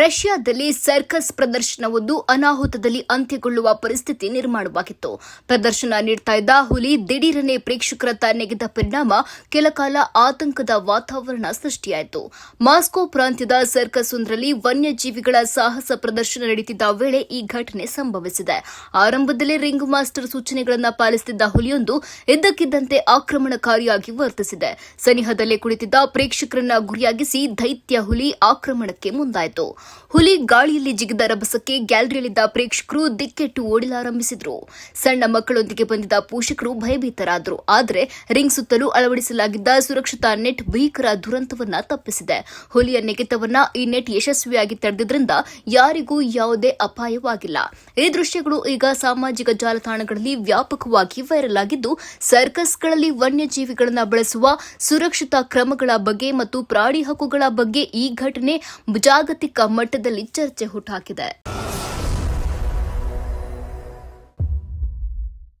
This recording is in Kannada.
ರಷ್ಯಾದಲ್ಲಿ ಸರ್ಕಸ್ ಪ್ರದರ್ಶನವೊಂದು ಅನಾಹುತದಲ್ಲಿ ಅಂತ್ಯಗೊಳ್ಳುವ ಪರಿಸ್ಥಿತಿ ನಿರ್ಮಾಣವಾಗಿತ್ತು. ಪ್ರದರ್ಶನ ನೀಡ್ತಾ ಇದ್ದ ಹುಲಿ ದಿಢೀರನೆ ಪ್ರೇಕ್ಷಕರತ್ತ ನೆಗೆದ ಪರಿಣಾಮ ಕೆಲಕಾಲ ಆತಂಕದ ವಾತಾವರಣ ಸೃಷ್ಟಿಯಾಯಿತು. ಮಾಸ್ಕೋ ಪ್ರಾಂತ್ಯದ ಸರ್ಕಸ್ ಒಂದರಲ್ಲಿ ವನ್ಯಜೀವಿಗಳ ಸಾಹಸ ಪ್ರದರ್ಶನ ನಡೆಯುತ್ತಿದ್ದ ವೇಳೆ ಈ ಘಟನೆ ಸಂಭವಿಸಿದೆ. ಆರಂಭದಲ್ಲಿ ರಿಂಗ್ ಮಾಸ್ಟರ್ ಸೂಚನೆಗಳನ್ನು ಪಾಲಿಸುತ್ತಿದ್ದ ಹುಲಿಯೊಂದು ಇದ್ದಕ್ಕಿದ್ದಂತೆ ಆಕ್ರಮಣಕಾರಿಯಾಗಿ ವರ್ತಿಸಿದೆ. ಸನಿಹದಲ್ಲೇ ಕುಳಿತಿದ್ದ ಪ್ರೇಕ್ಷಕರನ್ನ ಗುರಿಯಾಗಿಸಿ ದೈತ್ಯ ಹುಲಿ ಆಕ್ರಮಣಕ್ಕೆ ಮುಂದಾಯಿತು. ಹುಲಿ ಗಾಳಿಯಲ್ಲಿ ಜಿಗಿದ ರಭಸಕ್ಕೆ ಗ್ಯಾಲರಿಯಲ್ಲಿದ್ದ ಪ್ರೇಕ್ಷಕರು ದಿಕ್ಕೆಟ್ಟು ಓಡಲಾರಂಭಿಸಿದರು. ಸಣ್ಣ ಮಕ್ಕಳೊಂದಿಗೆ ಬಂದಿದ್ದ ಪೋಷಕರು ಭಯಭೀತರಾದರು. ಆದರೆ ರಿಂಗ್ ಸುತ್ತಲೂ ಅಳವಡಿಸಲಾಗಿದ್ದ ಸುರಕ್ಷತಾ ನೆಟ್ ಭೀಕರ ದುರಂತವನ್ನ ತಪ್ಪಿಸಿದೆ. ಹುಲಿಯ ನೆಗೆತವನ್ನ ಈ ನೆಟ್ ಯಶಸ್ವಿಯಾಗಿ ತಡೆದಿದ್ದರಿಂದ ಯಾರಿಗೂ ಯಾವುದೇ ಅಪಾಯವಾಗಿಲ್ಲ. ಈ ದೃಶ್ಯಗಳು ಈಗ ಸಾಮಾಜಿಕ ಜಾಲತಾಣಗಳಲ್ಲಿ ವ್ಯಾಪಕವಾಗಿ ವೈರಲ್ ಆಗಿದ್ದು, ಸರ್ಕಸ್ಗಳಲ್ಲಿ ವನ್ಯಜೀವಿಗಳನ್ನು ಬಳಸುವ ಸುರಕ್ಷತಾ ಕ್ರಮಗಳ ಬಗ್ಗೆ ಮತ್ತು ಪ್ರಾಣಿ ಹಕ್ಕುಗಳ ಬಗ್ಗೆ ಈ ಘಟನೆ ಜಾಗತಿಕ ಮಟ್ಟದಲ್ಲಿ ಚರ್ಚೆ ಹುಟ್ಟುಹಾಕಿದೆ.